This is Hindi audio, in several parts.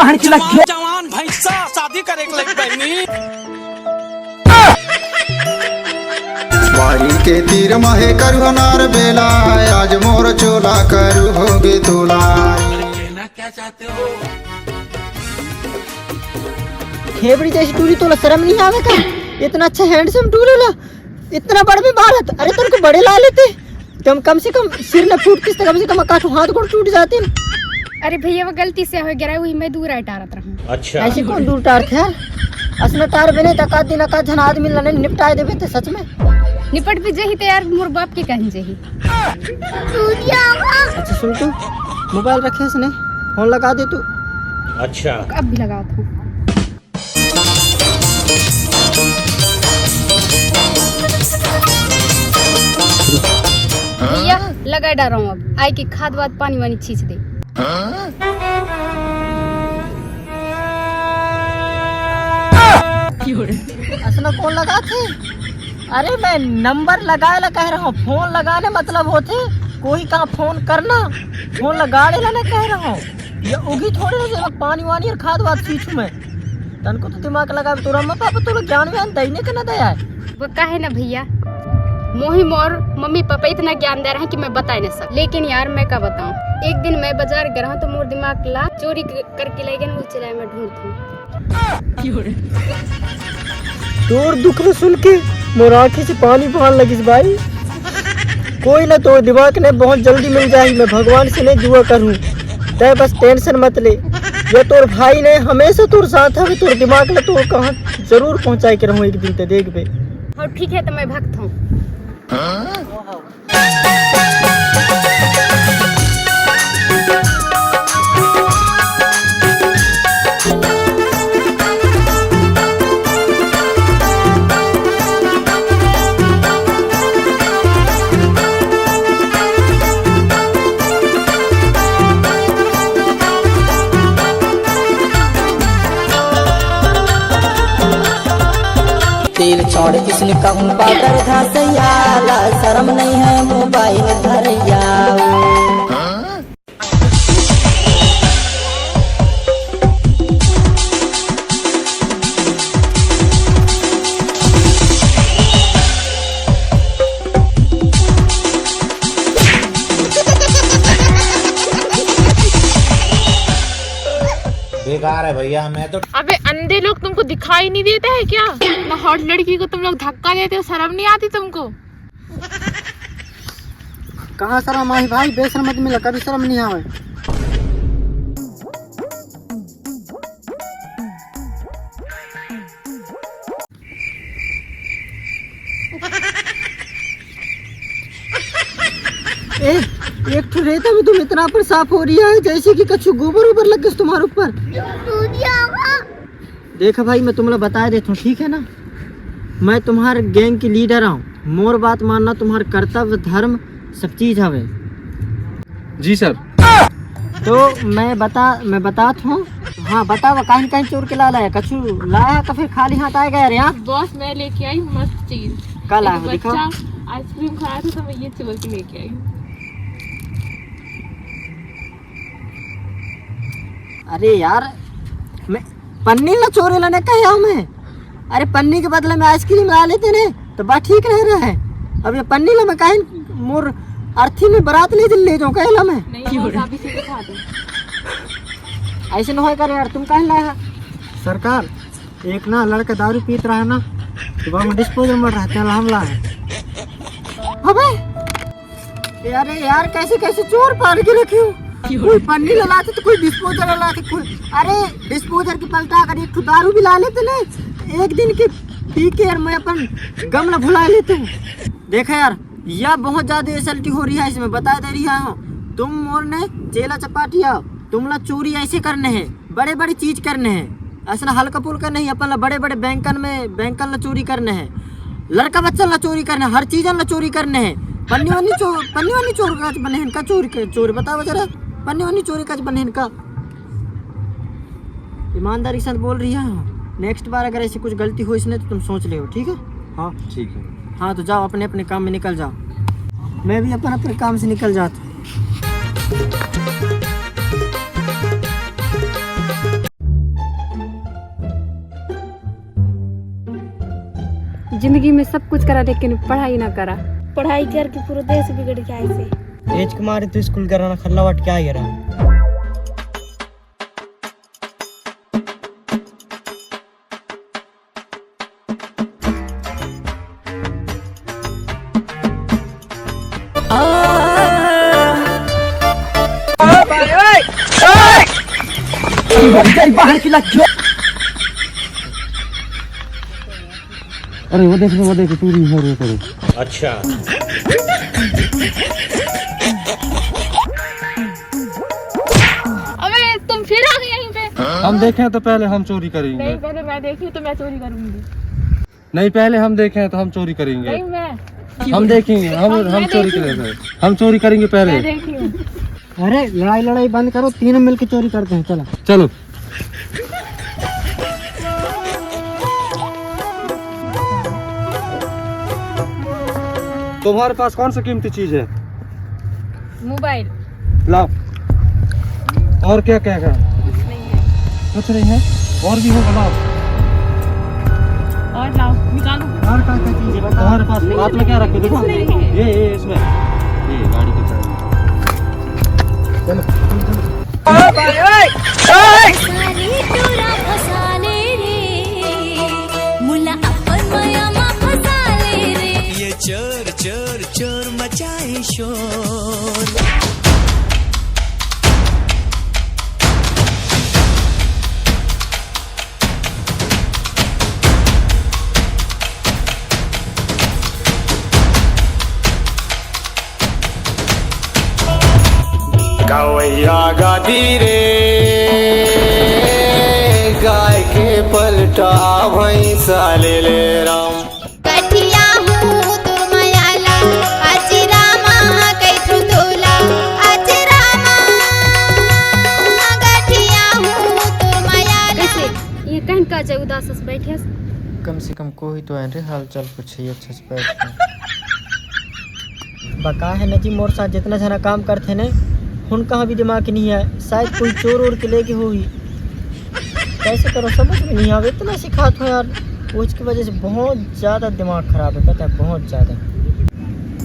बहन की लग गया जवान भैंसा शादी करे के लग बहनी। बारी के तीर माहे करू नार बेला, आज मोर चोला करू होगे तोला। कहना क्या चाहते हो? खेबड़ी जैसी टूली तो शर्म नहीं आवे का? इतना अच्छा हैंडसम टूली ला, इतना बड़ भी भारत। अरे तुमको बड़े ला लेते, तुम कम से कम सिर न फूट किस कम से कम काटो हाथ गोड़ टूट जाते न। अरे भैया वो गलती से हो गया, वही मैं दूर टारत रहूं। अच्छा ऐसे कौन दूर टार थे यार? असना टार बने तका दिन का जन आदमी लने निपटाए देबे ते सच में निपट भी जही ते यार, मोर बाप के कहीं जही। अच्छा सुन तू, मोबाइल रखे इसने, फोन लगा दे तू। अच्छा अब भी लगाओ था। भैया लगा डा रहा हूँ, अब आई की खाद वाद पानी वानी छींच दे। असना कौन लगा थे? अरे मैं नंबर लगाए ला कह रहा हूँ, फोन लगाने मतलब होते कोई कहाँ फोन करना, फोन लगाने ला ना कह रहा हूँ। ये उगी थोड़ी ना जब पानी वानी और खाद वाद सींचू मैं, तनको तो दिमाग लगा तोरा मम्मा पापा तो ज्ञान व्यान देने के ना दया है। वो काहे ना भैया, मोही मोर मम्मी पापा इतना ज्ञान दे रहे हैं कि मैं बता नहीं सकता। लेकिन यार मैं क्या बताऊं, एक दिन मैं बाजार गया हूं तो मोर दिमाग ला चोरी करके ले गए, वो चलाए मैं ढूंढती। तोर दुख न सुन के मोर आँखी से पानी बहान लगी भाई। कोई ना तोर दिमाग ने बहुत जल्दी मिल जाएगी, मैं भगवान से नहीं दुआ करूँ, तय बस टेंशन मत ले। ये तोर भाई ने हमेशा तोर साथ है, तोर दिमाग ने तोर कहाँ जरूर पहुँचाए के रहूँ एक दिन ते देख बे। और ठीक है तो मैं भक्त हूँ। तेल छोड़ किसने कहूँ पाउडर घासैया, ला शर्म नहीं है मोबाइल धरैया। बेकार है भैया, मैं तो अबे अंधे लोग तुमको दिखाई नहीं देते हैं क्या? ना हॉट लड़की को तुम लोग धक्का देते हो, शर्म नहीं आती तुमको? कहाँ शर्म आई भाई, बेशर्म आदमी ला कभी शर्म नहीं आवे। एक ठो रेता में तुम इतना पर साफ हो रही है जैसे कि कछु गोबर ऊपर लग गया तुम्हारे ऊपर। देखा भाई मैं तुम्हें बता देता हूँ, ठीक है ना? मैं तुम्हारे गैंग की लीडर हूँ, मोर बात मानना तुम्हारा कर्तव्य धर्म सब चीज हवे। जी सर। तो मैं बताता हूँ। हाँ बताओ, कहीं कहीं चोर के ला लाया, कछु लाया का फिर खाली हाथ आएगा यार यहाँ? बॉस मैं लेके आई मस्त चीज। कल आया एक दिखाओ। बच्चा आइसक्रीम खाया था तो मैं ये चोर के लेके आई। अरे यार मैं पन्नी ला चोरे लाने कहा हूँ मैं। अरे पन्नी के बदले में आइसक्रीम ला लेते ने तो बात ठीक रह रहा है। अब ये पन्नी ला मैं कहीं मोर अर्थी में बारात ले जाऊँ कहला मैं। नहीं बॉस आप इसे दिखा दो। ऐसे न हो कर यार, तुम कहीं लाया? सरकार एक ना लड़का दारू पीत रहा है ना, तो वहाँ डिस्पोजल में रहते हैं, हम लाए। अबे यार कैसे कैसे चोर पाल के रखे हो? कोई पन्नी लाते तो कोई डिस्पोजल लाते, कोई अरे डिस्पोजल की पलटा कर एक दारू भी ला लेते ना, एक दिन के पी के यार मैं अपन गम न भुला लेते हूँ। देखा यार यह बहुत ज्यादा एसल्टी हो रही है, इसमें बता दे रही हूँ। तुम मोर ने चेला चपाटिया, तुम ला चोरी ऐसे करने हैं, बड़े बड़े चीज करने हैं, ऐसा हल्का फुल्का नहीं। अपन ला बड़े बड़े बैंकन ला चोरी करने हैं, लड़का बच्चा ला चोरी करने, हर चीज ला चोरी करने हैं। पन्नी वानी चोर का बने इनका चोरी बताओ जरा, पन्नी वानी चोरी का बने इनका। ईमानदारी के साथ बोल रही है। नेक्स्ट बार अगर ऐसी कुछ गलती हो इसने तो तुम सोच ले, ठीक है? हाँ ठीक है। हाँ तो जाओ अपने अपने काम में निकल जाओ, मैं भी अपने काम से निकल जाता हूँ। जिंदगी में सब कुछ करा लेकिन पढ़ाई ना करा। पढ़ाई करके पूरा देश बिगड़ गया ऐसे। एज कुमार तो स्कूल कराना खल्ला वट क्या गिरा। अरे वो देखो चोरी हो रही है। अच्छा। अबे तुम फिर आ गए यहीं पे। हम देखें तो पहले हम चोरी करेंगे। नहीं पहले मैं देखी तो मैं चोरी करूंगी। नहीं पहले हम देखें तो हम चोरी करेंगे। नहीं मैं हम देखेंगे, हम चोरी करेंगे। हम चोरी करेंगे पहले। मैं देखी हूँ। अरे लड़ाई बंद करो, तीनों मिलकर चोरी करते हैं। चलो चलो। तुम्हारे पास कौन सा कीमती चीज है? मोबाइल। लाओ। और क्या क्या क्या? कुछ नहीं है। और भी होगा, लाओ। और लाओ निकालो। और कौन सा चीज है बताओ। तुम्हारे पास हाथ में क्या रखे? देखो ये इसमें ये गाड़ी की चाबी। ये चोर चोर चोर मचाए शोर। गवैया गाती रे गाय के पलटा भैंसा ले ले राम। कठिया हूँ तुरमयाला आजी रामा कैठू तोला आजी रामा कठिया हूँ तुरमयाला। कैसे ये कहन का जे उदास से बैठे। कम से कम कोई तो है रे हाल चाल पूछे अच्छे से बैठ। बका है न जी मोर साथ जितना सारा काम करते ने उनका भी दिमाग नहीं है। शायद कोई चोर ओर के लेके हुई। कैसे करो समझ में नहीं आवे। इतना सिखात हो यार, उसकी वजह से बहुत ज़्यादा दिमाग खराब है, पता है बहुत ज़्यादा।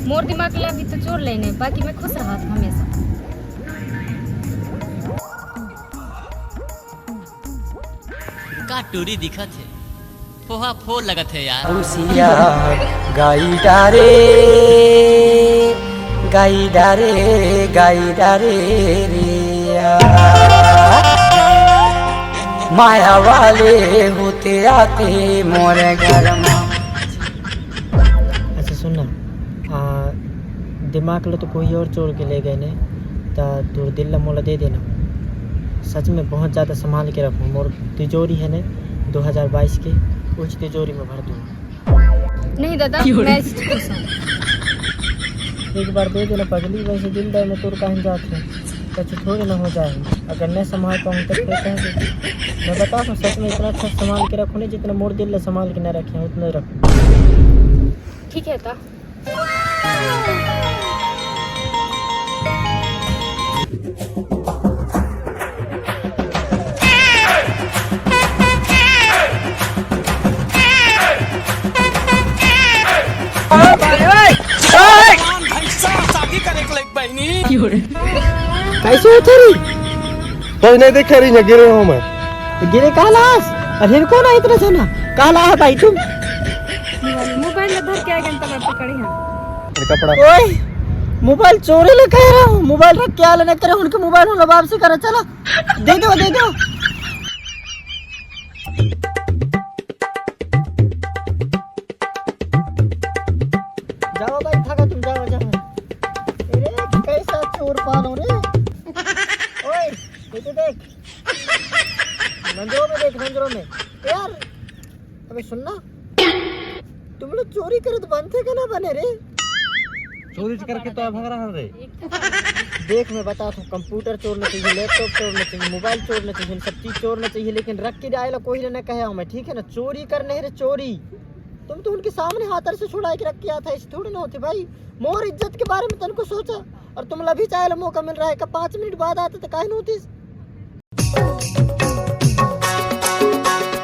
मोर दिमाग ला भी तो चोर लेने, बाकी मैं खुश रहा था हमेशा। का टूरी दिखत है, फोहा फोर लगत है यार। उसिया गाई डारे रिया माया वाले होते आते मोरे घर में। अच्छा सुनना, दिमाग लो तो कोई और चोर के ले गए ने तो तू दिल ला मोला दे देना। सच में बहुत ज़्यादा संभाल के रखो। मोर तिजोरी है ने 2022 की, उस तिजोरी में भर दूँ। नहीं दादा मैं खुश हूँ। एक बार दे देना पगली, वैसे दिल दर में तोर कहीं जाते हैं कुछ थोड़ी ना हो जाए। अगर नहीं संभाल पाऊँ तो फिर कहेंगे। मैं बता दूँ सच में इतना अच्छा संभाल के रखो नहीं जितना मोर दिल संभाल के न रखे उतना रखो। ठीक है ता। शादी करे के लायक बहनी। कैसे हो तेरी? तो नहीं देखे रही गिरे हो मैं। गिरे कालास। अरे कौन है इतना जाना? काला है भाई तुम? मोबाइल में धर के आ गए तो मैं पकड़ी हां। कपड़ा ओए मोबाइल चोरी ले कह रहा हूँ। मोबाइल रख के आले न करे उनके मोबाइल में वापसी करे। चलो दे दो। जाओ भाई थका तुम जाओ। अरे कैसा चोर पालो रे। ओए इधर देख, मंजरों में यार। अबे सुनना, तुम लोग चोरी करे तो बनते क्या ना बने रे। चोरी करके तो भाग रहा रे। देख मैं बता दूं, कंप्यूटर चोरना चाहिए, लैपटॉप चोरना चाहिए, मोबाइल चोरना चाहिए, सब चीज चोरना चाहिए, लेकिन रख के आए कोई ना कहे मैं, ठीक है ना। चोरी करने रे चोरी। तुम तो उनके सामने हाथर से छुड़ा के रख के आता है, ऐसे थोड़ी ना होती भाई। मोर इज्जत के बारे में तनको सोचा। और तुम अभी चाहे मौका मिल रहा है, 5 मिनट बाद आते तो काहे न होती।